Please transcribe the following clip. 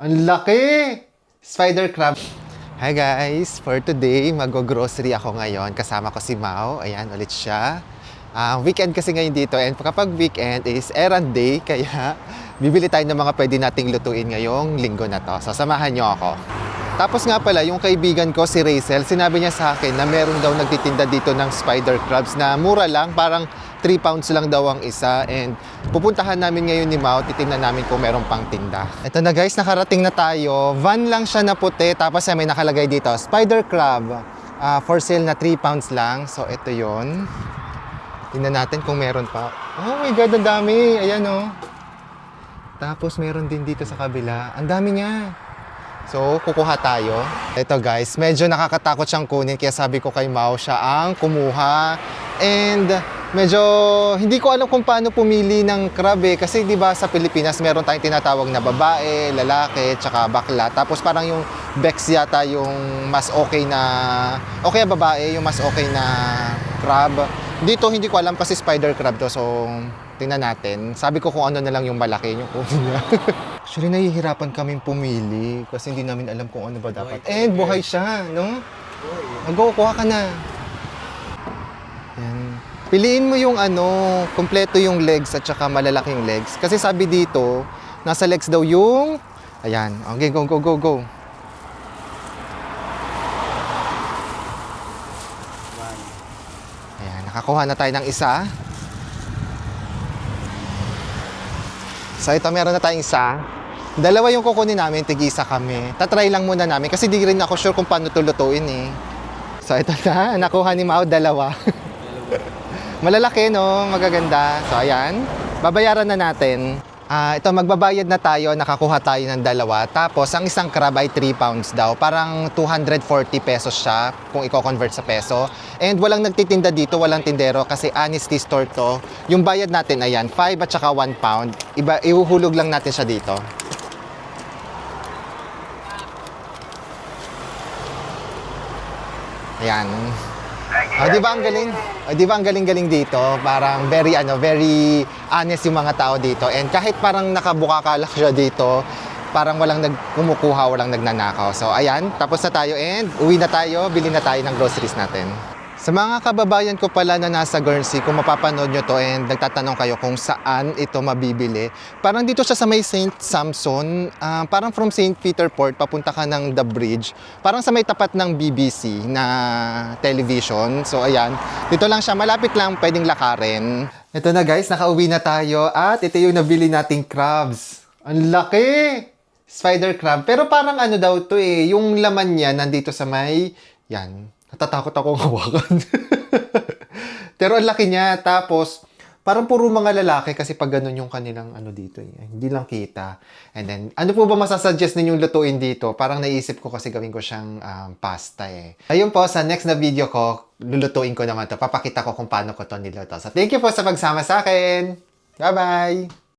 Ang laki! Spider crab. Hi guys! For today, mag-grocery ako ngayon. Kasama ko si Mau. Ayan, ulit siya. Weekend kasi ngayon dito. And kapag weekend is errand day, kaya bibili tayo ng mga pwede nating lutuin ngayong linggo na to. So, samahan nyo ako. Tapos nga pala, yung kaibigan ko, si Rachel, sinabi niya sa akin na meron daw nagtitinda dito ng spider crabs na mura lang, parang 3 pounds lang daw ang isa. And pupuntahan namin ngayon ni Mau, titingnan namin kung meron pang tinda. Ito na guys, nakarating na tayo. Van lang siya na puti, tapos may nakalagay dito, spider crab. For sale na 3 pounds lang. So ito yon. Tingnan natin kung meron pa. Oh my God, ang dami. Ayan oh. Tapos meron din dito sa kabila. Ang dami niya. So, kukuha tayo. Ito guys, medyo nakakatakot siyang kunin, kaya sabi ko kay Mau, siya ang kumuha. And medyo hindi ko alam kung paano pumili ng crab eh. Kasi di ba sa Pilipinas meron tayong tinatawag na babae, lalaki, tsaka bakla. Tapos parang yung Bex yata yung mas okay na, okay babae, yung mas okay na crab. Dito hindi ko alam kasi spider crab to. So, tingnan natin. Sabi ko kung ano na lang yung malaki yung kunin niya. Actually, nahihirapan kaming pumili kasi hindi namin alam kung ano ba dapat. And buhay siya, no? Go, kuha ka na. Yan. Piliin mo yung ano, kompleto yung legs at saka malalaking legs. Kasi sabi dito, nasa legs daw yung... Ayan. Okay, go, go, go, go. Ayan, nakakuha na tayo ng isa. So ito, meron na tayong isa. Dalawa yung kukunin namin, tig-isa kami. Tatry lang muna namin kasi di rin ako sure kung paano ito lutuin eh. So ito na, nakuha ni Mau, dalawa. Malalaki no, magaganda. So ayan, babayaran na natin. Ito, magbabayad na tayo, nakakuha tayo ng dalawa. Tapos ang isang crab ay 3 pounds daw. Parang 240 pesos siya kung i-convert sa peso. And walang nagtitinda dito, walang tindero kasi honesty store to. Yung bayad natin, ayan, 5 at saka 1 pound. Ihuhulog lang natin siya dito. Ayan. Di ba ang galing? Di ba ang galing-galing dito? Parang very honest yung mga tao dito. And kahit parang nakabuka ka lang siya dito, parang walang kumukuha, walang nagnanakaw. So ayan, tapos na tayo and uwi na tayo, bili na tayo ng groceries natin. Sa mga kababayan ko pala na nasa Guernsey, kung mapapanood nyo to and nagtatanong kayo kung saan ito mabibili, parang dito siya sa may St. Samson, parang from St. Peter Port, papunta ka ng The Bridge, parang sa may tapat ng BBC na television. So ayan, dito lang siya, malapit lang, pwedeng lakarin. Ito na guys, nakauwi na tayo at ito yung nabili nating crabs. Ang laki! Spider crab. Pero parang ano daw to eh, yung laman niya nandito sa may, yan. Natatakot akong hawakan. Pero ang laki niya. Tapos, parang puro mga lalaki kasi pag ganun yung kanilang ano dito. Hindi lang kita. And then, ano po ba masasuggest ninyong lutuin dito? Parang naisip ko kasi gawin ko siyang pasta eh. Ayun po, sa next na video ko, lulutuin ko naman to. Papakita ko kung paano ko to niluto. So, thank you po sa pagsama sa akin. Bye-bye!